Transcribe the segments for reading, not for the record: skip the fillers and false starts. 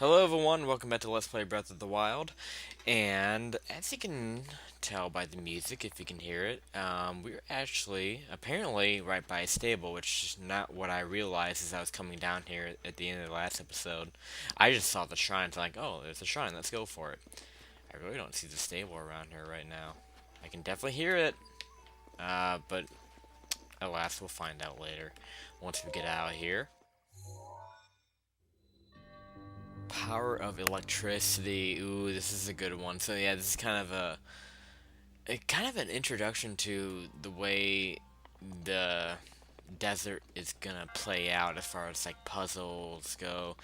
Hello everyone, welcome back to Let's Play Breath of the Wild. And as you can tell by the music, if you can hear it, we're actually apparently right by a stable, which is not what I realized as I was coming down here at the end of the last episode. I just saw the shrine, so like, oh, there's a shrine, let's go for it. I really don't see the stable around here right now. I can definitely hear it, but alas, we'll find out later once we get out of here. Power of electricity. Ooh, this is a good one. So yeah, this is kind of an introduction to the way the desert is gonna play out as far as like puzzles go.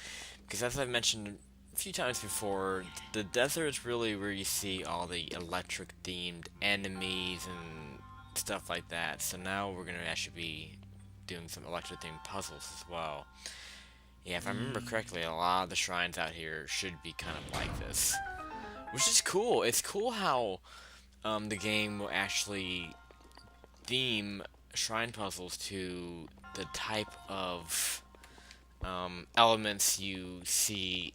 Because as I've mentioned a few times before, the desert is really where you see all the electric themed enemies and stuff like that. So now we're gonna actually be doing some electric themed puzzles as well. Yeah, if I remember correctly, a lot of the shrines out here should be kind of like this. Which is cool. It's cool how the game will actually theme shrine puzzles to the type of elements you see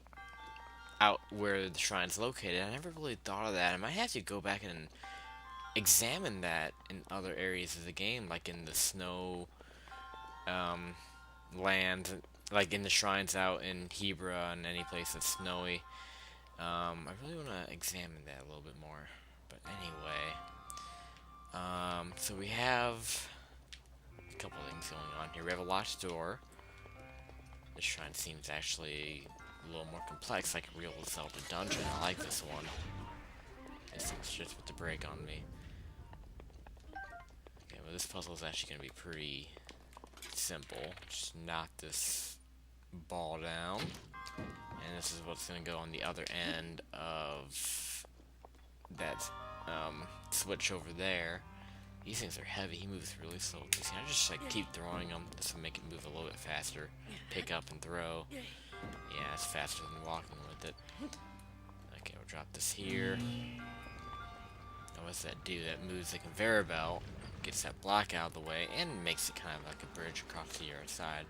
out where the shrine's located. I never really thought of that. I might have to go back and examine that in other areas of the game, like in the snow um, land, like in the shrines out in Hebra and any place that's snowy. I really want to examine that a little bit more. But anyway, so we have a couple things going on here. We have a locked door. This shrine seems actually a little more complex, like a real Zelda dungeon. I like this one. This thing's just with the break on me. Okay, well this puzzle is actually going to be pretty simple. Just knock this ball down. And this is what's going to go on the other end of that switch over there. These things are heavy. He moves really slow. See, I just like keep throwing them. This will make it move a little bit faster. Pick up and throw. Yeah, it's faster than walking with it. Okay, we'll drop this here. Now what's that do? That moves the conveyor belt, gets that block out of the way, and makes it kind of like a bridge across the other side.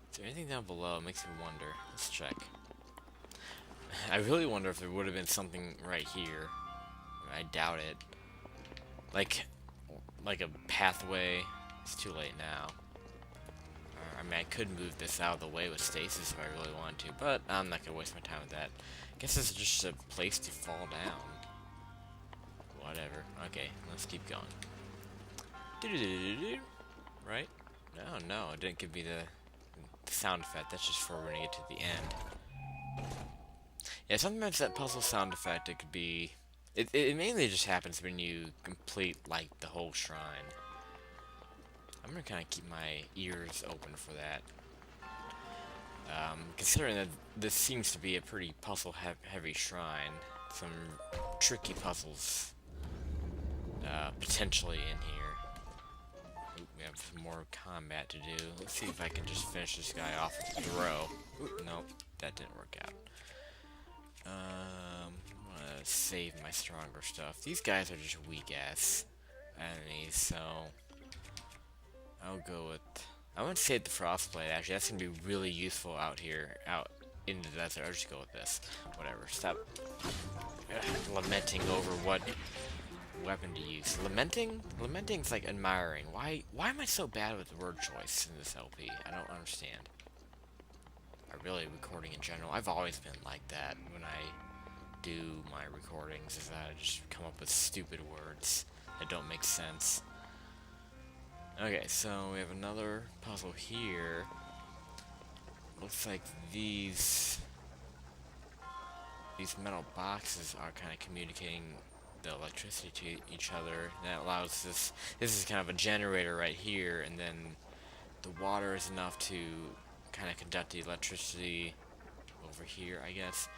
Is there anything down below? It makes me wonder. Let's check. I really wonder if there would have been something right here. I doubt it. Like a pathway. It's too late now. I mean, I could move this out of the way with stasis if I really wanted to, but I'm not gonna waste my time with that. I guess this is just a place to fall down. Whatever. Okay, let's keep going. Do-do-do-do-do. Right? No, it didn't give me the sound effect. That's just for when I get to the end. Yeah, sometimes that puzzle sound effect, it could be... It mainly just happens when you complete, like, the whole shrine. I'm gonna kind of keep my ears open for that. Considering that this seems to be a pretty puzzle-heavy shrine, some tricky puzzles potentially in here. Oop, we have some more combat to do. Let's see if I can just finish this guy off with a throw. Oop, nope, that didn't work out. I'm gonna save my stronger stuff. These guys are just weak-ass enemies, so... I'll go with... I want to save the frostblade, actually. That's going to be really useful out here, out in the desert. I'll just go with this. Whatever. Stop lamenting over what weapon to use. Lamenting? Lamenting's like admiring. Why am I so bad with word choice in this LP? I don't understand. Or really, recording in general. I've always been like that when I do my recordings, is that I just come up with stupid words that don't make sense. Okay, so we have another puzzle here. Looks like these metal boxes are kind of communicating the electricity to each other. That allows this is kind of a generator right here, and then the water is enough to kind of conduct the electricity over here, I guess.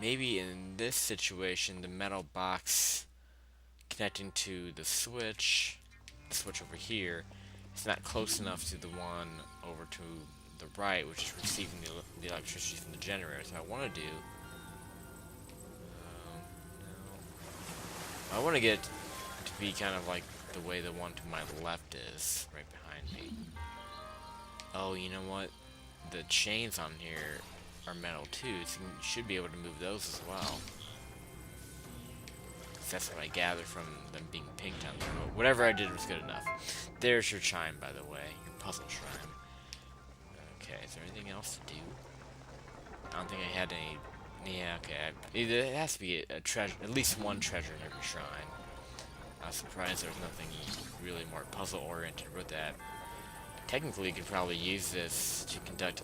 Maybe in this situation, the metal box connecting to the switch over here, it's not close enough to the one over to the right, which is receiving the electricity from the generator. So I want to do... no. I want to get to be kind of like the way the one to my left is, right behind me. Oh, you know what? The chains on here are metal too, so you should be able to move those as well. That's what I gathered from them being pinged on there. But whatever I did was good enough. There's your chime, by the way. Your puzzle shrine. Okay, is there anything else to do? I don't think I had any... Yeah, okay. It has to be a treasure, at least one treasure in every shrine. I was surprised there was nothing really more puzzle-oriented with that. Technically, you could probably use this to conduct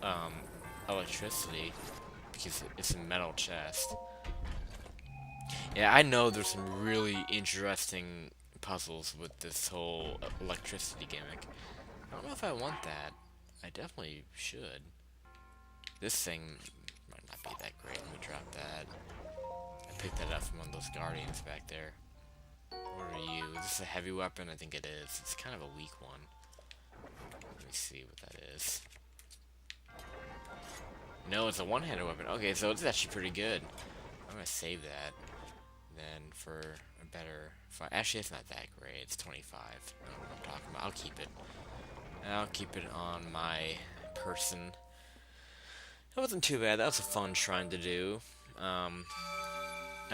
um, electricity, because it's a metal chest. Yeah, I know there's some really interesting puzzles with this whole electricity gimmick. I don't know if I want that. I definitely should. This thing might not be that great. Let me drop that. I picked that up from one of those guardians back there. What are you? Is this a heavy weapon? I think it is. It's kind of a weak one. Let me see what that is. No, it's a one-handed weapon. Okay, so it's actually pretty good. I'm gonna save that. Then for a better... Actually, it's not that great. It's 25. I don't know what I'm talking about. I'll keep it. I'll keep it on my person. That wasn't too bad. That was a fun shrine to do. I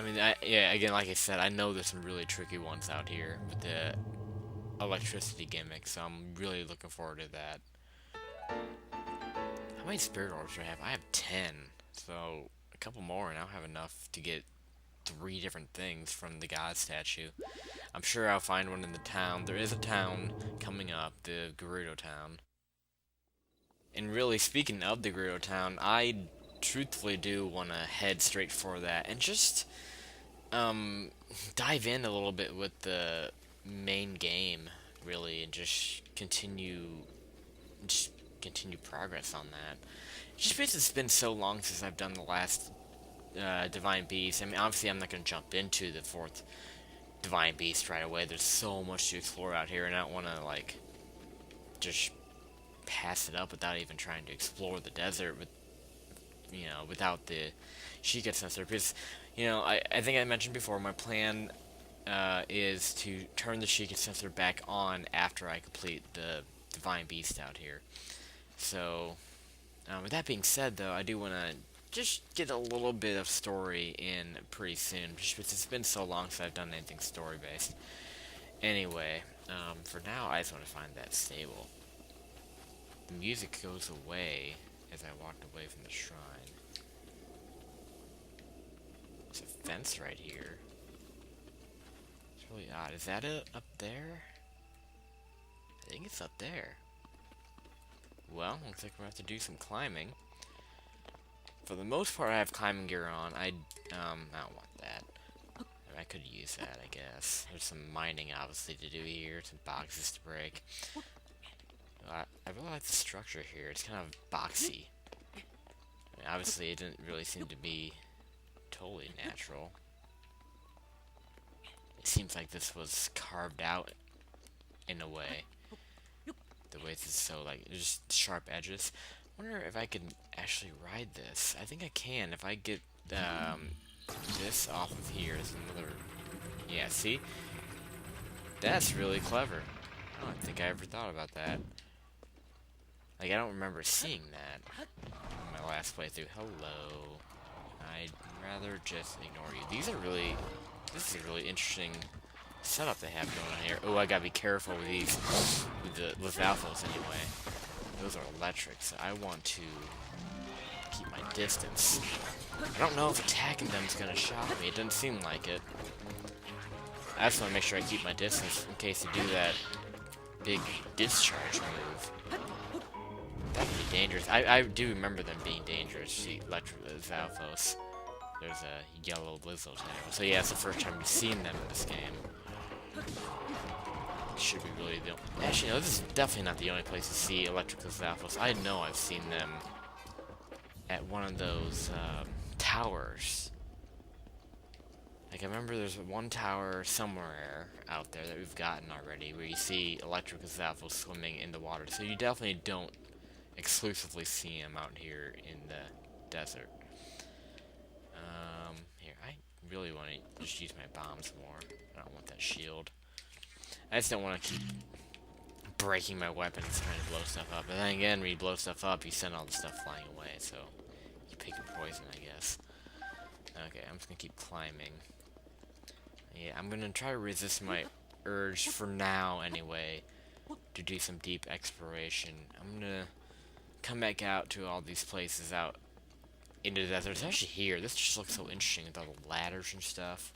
mean, yeah, again, like I said, I know there's some really tricky ones out here with the electricity gimmick, so I'm really looking forward to that. How many spirit orbs do I have? I have 10, so a couple more and I'll have enough to get 3 different things from the god statue. I'm sure I'll find one in the town. There is a town coming up, the Gerudo town. And really, speaking of the Gerudo town, I truthfully do want to head straight for that and just dive in a little bit with the main game, really, and just continue progress on that. Just because it's been so long since I've done the last Divine Beast. I mean, obviously I'm not going to jump into the 4th Divine Beast right away. There's so much to explore out here, and I don't want to, like, just pass it up without even trying to explore the desert with, you know, without the Sheikah sensor. Because, you know, I think I mentioned before, my plan is to turn the Sheikah sensor back on after I complete the Divine Beast out here. So, with that being said, though, I do want to just get a little bit of story in pretty soon, just because it's been so long since I've done anything story-based. Anyway, for now, I just want to find that stable. The music goes away as I walked away from the shrine. There's a fence right here. It's really odd. Is that it up there? I think it's up there. Well, looks like we're going to have to do some climbing. For the most part, I have climbing gear on. I don't want that. I could use that, I guess. There's some mining, obviously, to do here. Some boxes to break. I really like the structure here. It's kind of boxy. I mean, obviously, it didn't really seem to be totally natural. It seems like this was carved out in a way. The way this is so, like, just sharp edges. I wonder if I could actually ride this. I think I can. If I get this off of here is another... Yeah, see? That's really clever. I don't think I ever thought about that. Like, I don't remember seeing that in my last playthrough. Hello. I'd rather just ignore you. These are really... This is a really interesting setup they have going on here. Oh, I gotta be careful with these. With Alphos, anyway. Those are electric, so I want to keep my distance. I don't know if attacking them is gonna shock me. It doesn't seem like it. I just want to make sure I keep my distance in case they do that big discharge move. That would be dangerous. I do remember them being dangerous. The Alphos. There's a yellow Lizzo tail. So yeah, it's the first time we've seen them in this game. Should be really the... Actually, no, this is definitely not the only place to see electrical Alphos. I know I've seen them at one of those towers. Like, I remember there's one tower somewhere out there that we've gotten already where you see electrical Alphos swimming in the water. So you definitely don't exclusively see them out here in the desert. Here, I really want to just use my bombs more. I don't want that shield. I just don't want to keep breaking my weapons trying to blow stuff up. And then again, when you blow stuff up, you send all the stuff flying away, so you pick your poison, I guess. Okay, I'm just gonna keep climbing. Yeah, I'm gonna try to resist my urge for now, anyway, to do some deep exploration. I'm gonna come back out to all these places out into the desert. It's actually here. This just looks so interesting with all the ladders and stuff.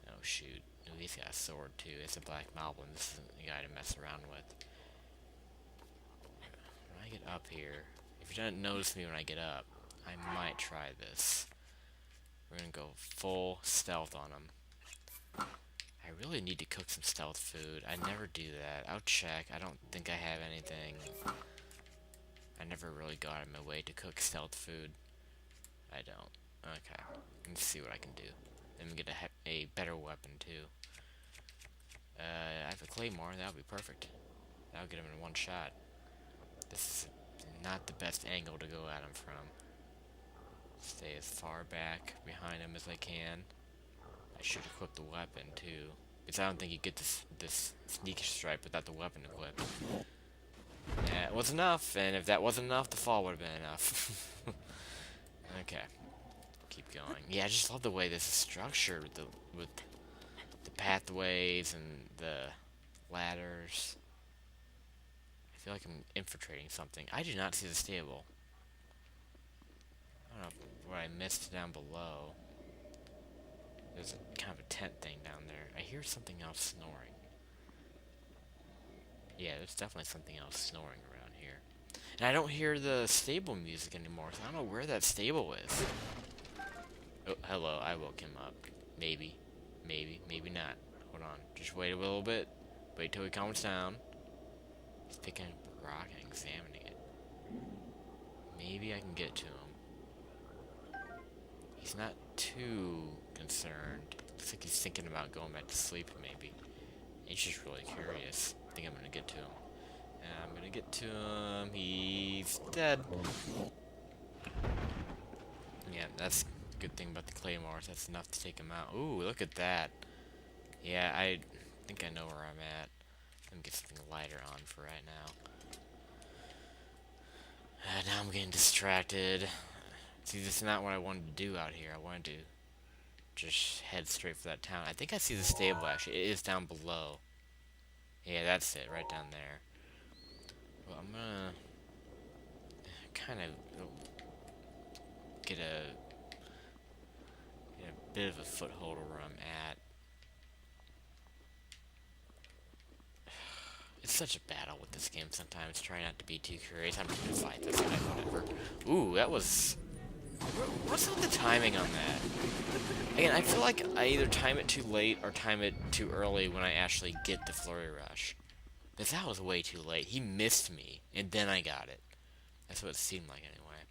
Oh, shoot. Ooh, he's got a sword, too. It's a black goblin. This isn't the guy to mess around with. When I get up here, if you don't notice me when I get up, I might try this. We're gonna go full stealth on him. I really need to cook some stealth food. I never do that. I'll check. I don't think I have anything. I never really go out of my way to cook stealth food. I don't. Okay. Let's see what I can do. Then we get a better weapon, too. I have a claymore. That'll be perfect. That'll get him in one shot. This is not the best angle to go at him from. Stay as far back behind him as I can. I should equip the weapon, too. Because I don't think you get this sneak strike without the weapon equipped. That was enough, and if that wasn't enough, the fall would have been enough. Okay. Keep going. Yeah, I just love the way this is structured with the pathways and the ladders. I feel like I'm infiltrating something. I do not see the stable. I don't know what I missed down below. There's a kind of a tent thing down there. I hear something else snoring. Yeah, there's definitely something else snoring around here. And I don't hear the stable music anymore, so I don't know where that stable is. Oh, hello, I woke him up. Maybe. Maybe not. Hold on. Just wait a little bit. Wait till he calms down. He's picking up a rock and examining it. Maybe I can get to him. He's not too concerned. Looks like he's thinking about going back to sleep, maybe. He's just really curious. I think I'm gonna get to him. And I'm gonna get to him. He's dead. Yeah, that's a good thing about the claymores. That's enough to take him out. Ooh, look at that. Yeah, I think I know where I'm at. Let me get something lighter on for right now. Now I'm getting distracted. See, this is not what I wanted to do out here. I wanted to just head straight for that town. I think I see the stable, actually. It is down below. Yeah, that's it, right down there. Well, I'm gonna kind of get a bit of a foothold where I'm at. It's such a battle with this game sometimes. Try not to be too curious. I'm just gonna fight this guy, whatever. Ooh, that was... What's with the timing on that? Again, I feel like I either time it too late or time it too early when I actually get the Flurry Rush. Because that was way too late. He missed me, and then I got it. That's what it seemed like, anyway.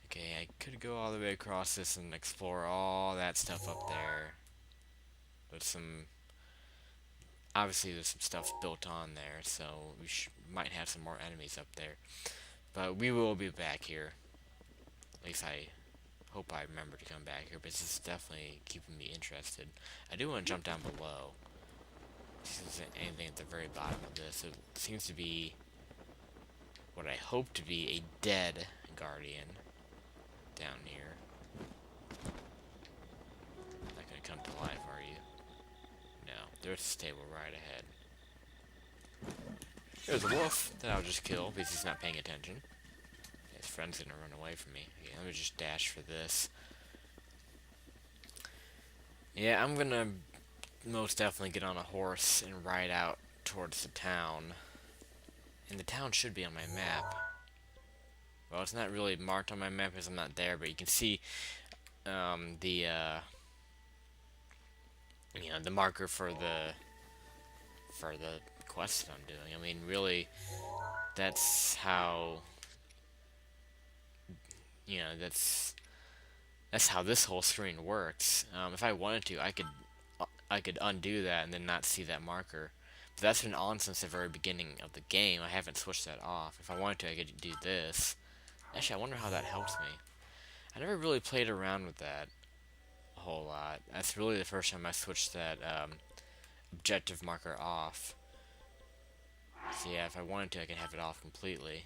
Okay, I could go all the way across this and explore all that stuff up there. There's some... Obviously, there's some stuff built on there, so we might have some more enemies up there. But we will be back here. At least I hope I remember to come back here, but this is definitely keeping me interested. I do want to jump down below. This isn't anything at the very bottom of this. It seems to be what I hope to be a dead guardian down here. Not gonna come to life, are you? No, there's a stable right ahead. There's a wolf that I'll just kill because he's not paying attention. His friend's gonna run away from me. Okay, let me just dash for this. Yeah, I'm gonna most definitely get on a horse and ride out towards the town. And the town should be on my map. Well, it's not really marked on my map because I'm not there, but you can see the marker for the quest that I'm doing. I mean, really, that's how that's how this whole screen works. If I wanted to, I could undo that and then not see that marker. But that's been on since the very beginning of the game. I haven't switched that off. If I wanted to, I could do this. Actually, I wonder how that helps me. I never really played around with that a whole lot. That's really the first time I switched that objective marker off. So yeah, if I wanted to, I could have it off completely,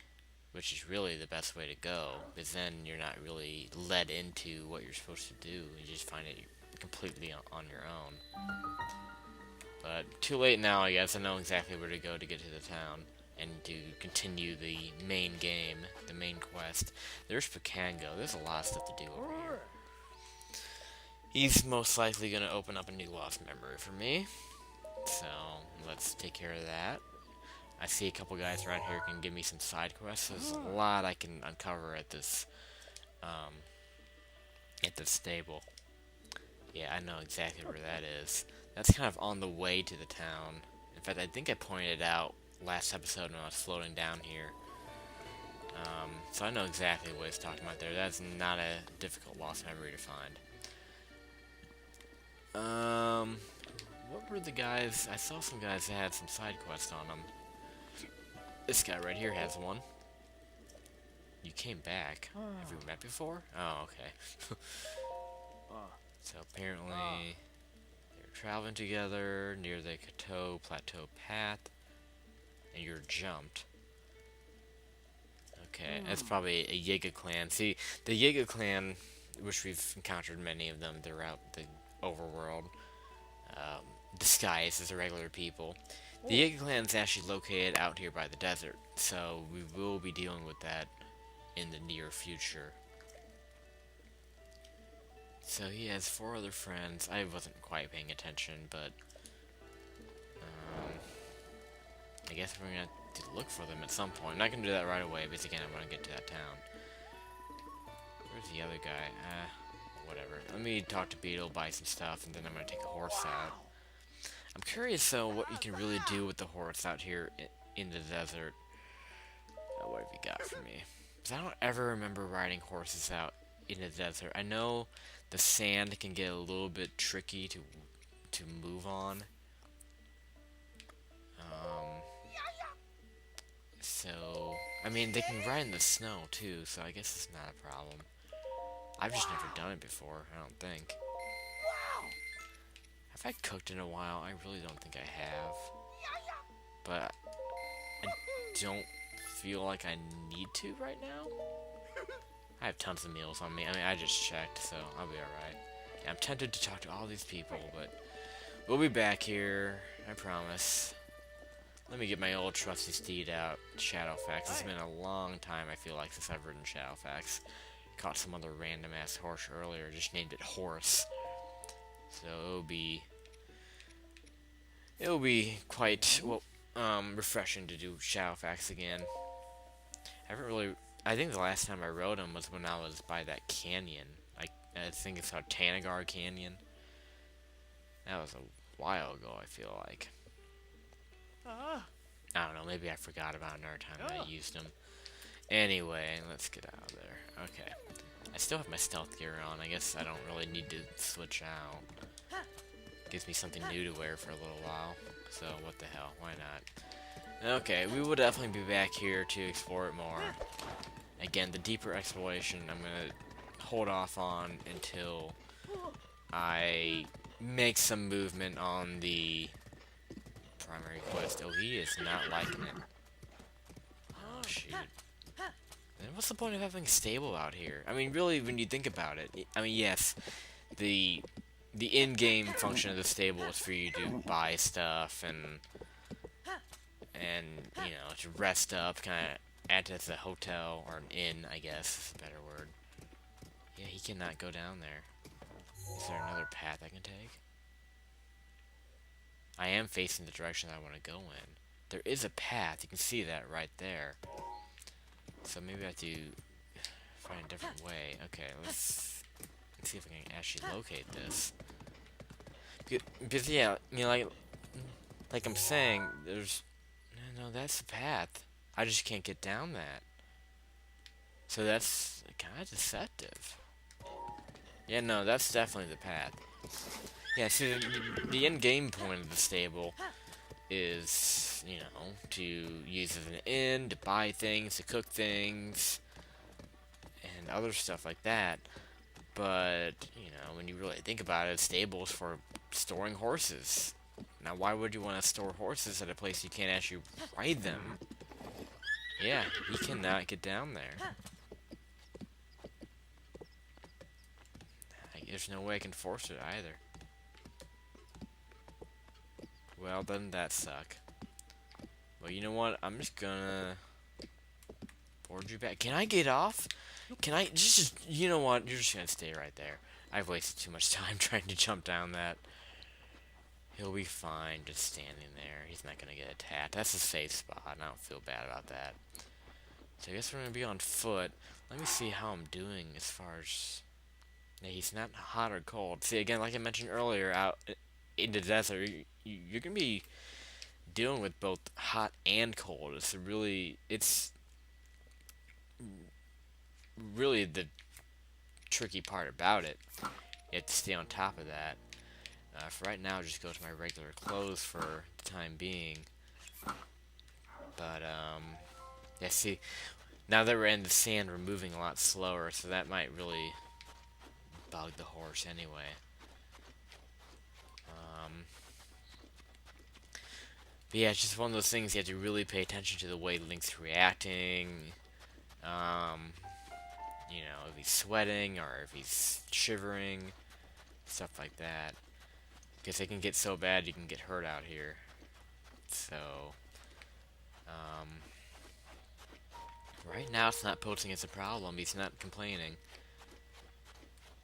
which is really the best way to go, because then you're not really led into what you're supposed to do. You just find it completely on your own. But too late now, I guess. I know exactly where to go to get to the town and to continue the main game, the main quest. There's Picango. There's a lot of stuff to do over here. He's most likely going to open up a new lost memory for me. So, let's take care of that. I see a couple guys around here who can give me some side quests. There's a lot I can uncover um, at this stable. Yeah, I know exactly where that is. That's kind of on the way to the town. In fact, I think I pointed it out last episode when I was floating down here. So I know exactly what he's talking about there. That's not a difficult lost memory to find. What were the guys? I saw some guys that had some side quests on them. This guy right here has one. You came back. Have we met before? Oh, okay. So apparently they were traveling together near the Kato Plateau path, and you're jumped. Okay, that's probably a Yiga clan. See, the Yiga clan, which we've encountered many of them throughout the overworld, disguised as the regular people. The Yiga clan is actually located out here by the desert, so we will be dealing with that in the near future. So he has 4 other friends. I wasn't quite paying attention, but I guess we're gonna have to look for them at some point. I'm not gonna do that right away, because again, I want to get to that town. Where's the other guy? Whatever. Let me talk to Beetle, buy some stuff, and then I'm gonna take a horse out. I'm curious, though, what you can really do with the horse out here in the desert. What have you got for me? Because I don't ever remember riding horses out in the desert. I know the sand can get a little bit tricky to move on. So, I mean, they can ride in the snow, too, so I guess it's not a problem. I've just never done it before, I don't think. Have I cooked in a while? I really don't think I have. But I don't feel like I need to right now. I have tons of meals on me. I mean, I just checked, so I'll be alright. Yeah, I'm tempted to talk to all these people, but we'll be back here, I promise. Let me get my old trusty steed out, Shadowfax. It's been a long time, I feel like, since I've ridden Shadowfax. Caught some other random-ass horse earlier, just named it Horse. So it'll be quite, well, refreshing to do Shadowfax again. I think the last time I rode him was when I was by that canyon. I think it's called Tanagar Canyon. That was a while ago, I feel like. I don't know, maybe I forgot about another time that I used him. Anyway, let's get out of there. Okay. I still have my stealth gear on. I guess I don't really need to switch out. Gives me something new to wear for a little while. So, what the hell, why not? Okay, we will definitely be back here to explore it more. Again, the deeper exploration I'm gonna hold off on until I make some movement on the primary quest. Oh, he is not liking it. Oh, shoot. Then what's the point of having a stable out here? I mean, really, when you think about it, I mean, yes, the in-game function of the stable is for you to buy stuff and you know, to rest up, kind of act as a hotel or an inn, I guess is a better word. Yeah, he cannot go down there. Is there another path I can take? I am facing the direction I want to go in. There is a path. You can see that right there. So maybe I have to find a different way. Okay, let's see if I can actually locate this. Because yeah, you know, like I'm saying, there's no, that's the path. I just can't get down that. So that's kind of deceptive. Yeah, no, that's definitely the path. Yeah, see, the end-game point of the stable is, you know, to use as an inn, to buy things, to cook things, and other stuff like that. But, you know, when you really think about it, stables for storing horses, Now, why would you want to store horses at a place you can't actually ride them? Yeah, he cannot get down there. There's no way I can force it either. Well, doesn't that suck? Well, you know what? I'm just gonna board you back. Can I get off? Can I just you know what? You're just gonna stay right there. I've wasted too much time trying to jump down that. He'll be fine just standing there. He's not gonna get attacked. That's a safe spot, and I don't feel bad about that. So I guess we're gonna be on foot. Let me see how I'm doing as far as... Yeah, he's not hot or cold. See, again, like I mentioned earlier, out in the desert, you're gonna be dealing with both hot and cold. It's really the tricky part about it. You have to stay on top of that. For right now, just go to my regular clothes for the time being. But, yeah, see, now that we're in the sand, we're moving a lot slower, so that might really bug the horse anyway. But yeah, it's just one of those things you have to really pay attention to the way Link's reacting. Um, you know, if he's sweating or if he's shivering, stuff like that. Because it can get so bad you can get hurt out here. So, um, right now it's not posing as a problem. He's not complaining.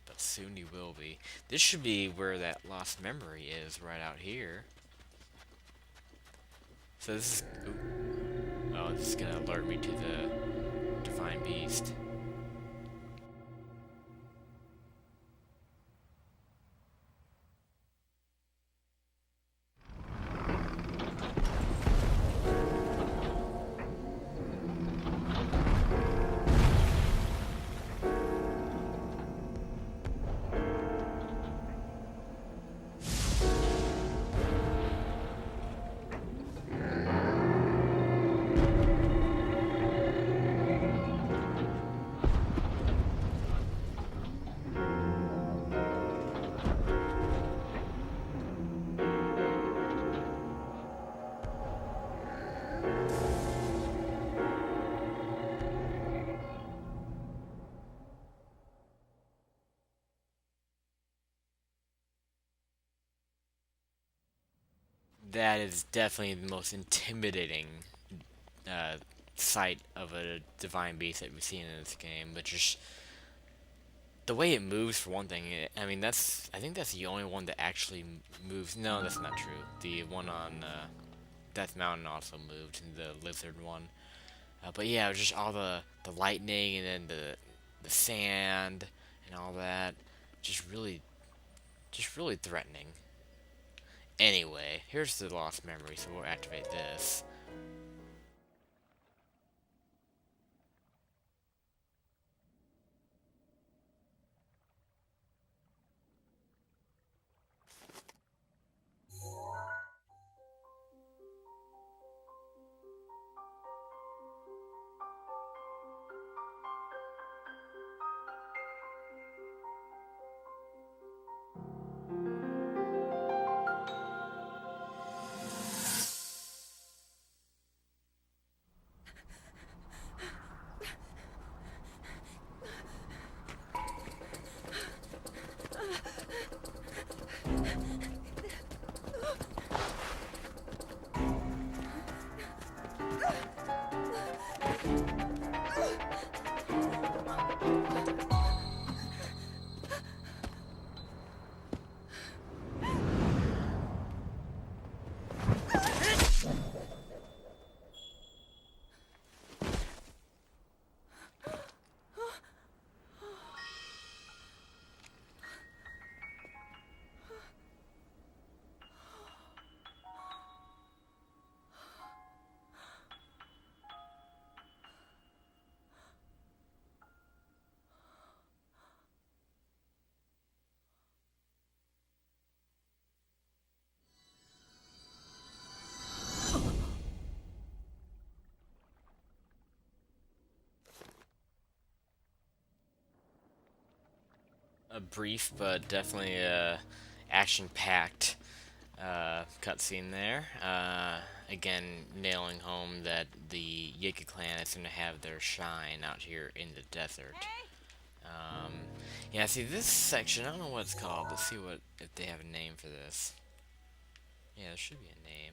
But soon he will be. This should be where that lost memory is, right out here. So this is... Ooh. Oh, this is gonna alert me to the Divine Beast. That is definitely the most intimidating uh, sight of a divine beast that we've seen in this game. But just the way it moves, for one thing. I mean, I think that's the only one that actually moves. No, that's not true. The one on Death Mountain also moved, the lizard one. But yeah, just all the lightning and then the sand and all that, just really threatening. Anyway, here's the lost memory, so we'll activate this. A brief but definitely action-packed Cutscene there. Again, nailing home that the Yika clan is going to have their shine out here in the desert. Um, yeah, see this section, I don't know what it's called. Let's see what if they have a name for this. Yeah, there should be a name.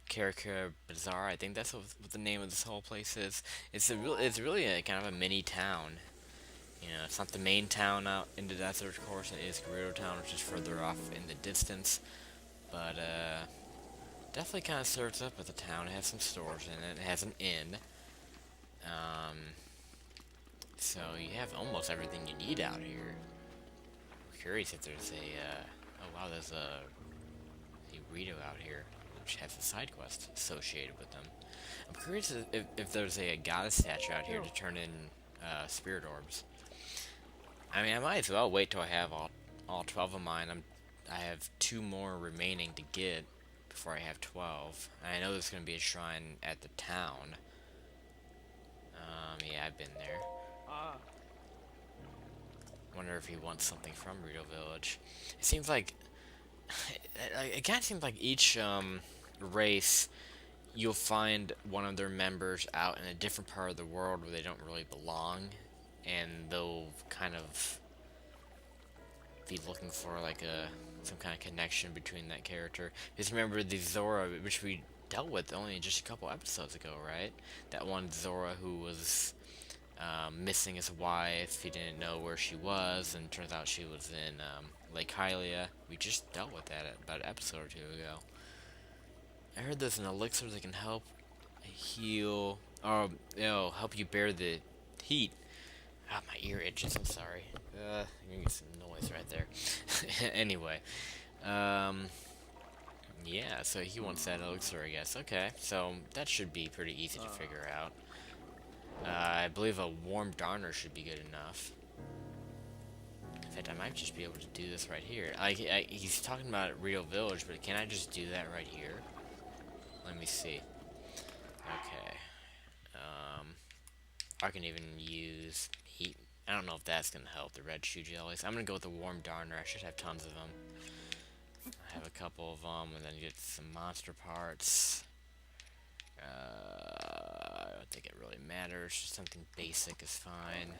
Karakura Bazaar, I think that's what the name of this whole place is. It's really a kind of a mini town. You know, it's not the main town out in the desert, of course. It is Gerudo town, which is further off in the distance. But definitely kind of starts up with the town. It has some stores in it. It has an inn. Um, so you have almost everything you need out here. I'm curious if there's oh wow, there's a Rito out here, which has a side quest associated with them. I'm curious if there's a goddess statue out here to turn in spirit orbs. I mean, I might as well wait till I have all 12 of mine. I have two more remaining to get before I have 12. And I know there's going to be a shrine at the town. Yeah, I've been there. Wonder if he wants something from Rito Village. It seems like it kind of seems like each race you'll find one of their members out in a different part of the world where they don't really belong, and they'll kind of be looking for like some kind of connection between that character. Just remember the Zora, which we dealt with only just a couple episodes ago, right? That one Zora who was missing his wife. He didn't know where she was, and turns out she was in Lake Hylia. We just dealt with that about an episode or two ago. I heard there's an elixir that can help heal, or help you bear the heat. Ah, my ear itches. I'm sorry. You can get some noise right there. Anyway, yeah. So he wants that elixir, I guess. Okay, so that should be pretty easy to figure out. I believe a warm darner should be good enough. In fact, I might just be able to do this right here. He's talking about Rio Village, but can I just do that right here? Let me see. Okay. I can even use heat. I don't know if that's gonna help the red shoe jellies. I'm gonna go with the warm darner. I should have tons of them. I have a couple of them, and then get some monster parts. I don't think it really matters. Just something basic is fine.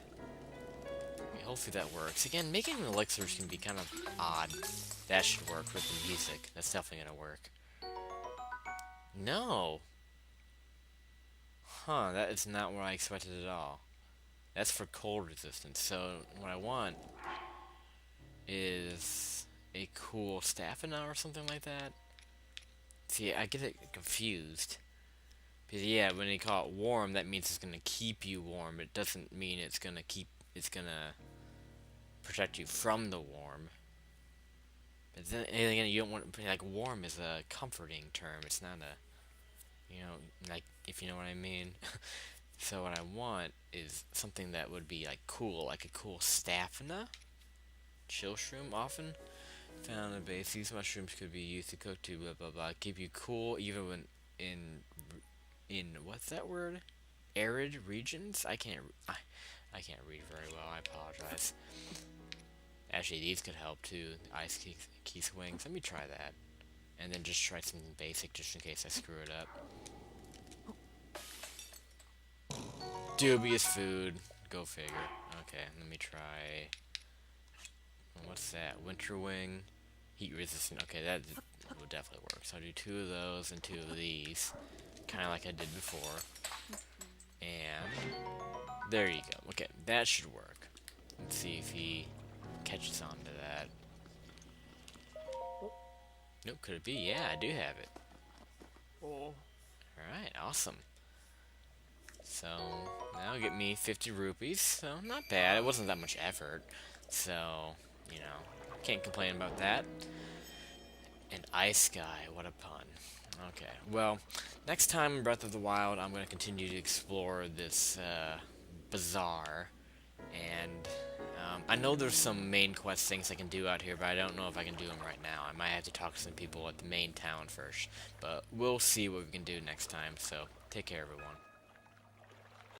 Okay, hopefully that works. Again, making elixirs can be kind of odd. That should work with the music. That's definitely gonna work. No! Huh, that is not what I expected at all. That's for cold resistance. So, what I want is a cool stamina or something like that. See, I get it confused. Because, yeah, when they call it warm, that means it's gonna keep you warm. It doesn't mean it's gonna protect you from the warm. But then, again, you don't want, like, warm is a comforting term. It's not a, like, if you know what I mean. So what I want is something that would be, like, cool. Like a cool stamina. Chill shroom, often found in the base. These mushrooms could be used to cook to blah blah blah. Keep you cool even when in what's that word? Arid regions? I can't read very well. I apologize. Actually, these could help too. Ice key swings. Let me try that, and then just try something basic just in case I screw it up. Dubious food. Go figure. Okay, let me try. What's that? Winter wing. Heat resistant. Okay, that will definitely work. So I'll do 2 of those and 2 of these. Kind of like I did before. And there you go. Okay, that should work. Let's see if he catches on to that. Nope, could it be? Yeah, I do have it. Alright, awesome. So, that'll get me 50 rupees. So, not bad. It wasn't that much effort. So, can't complain about that. And Ice Sky, what a pun. Okay, well, next time in Breath of the Wild, I'm going to continue to explore this bazaar. And I know there's some main quest things I can do out here, but I don't know if I can do them right now. I might have to talk to some people at the main town first. But we'll see what we can do next time, so take care, everyone.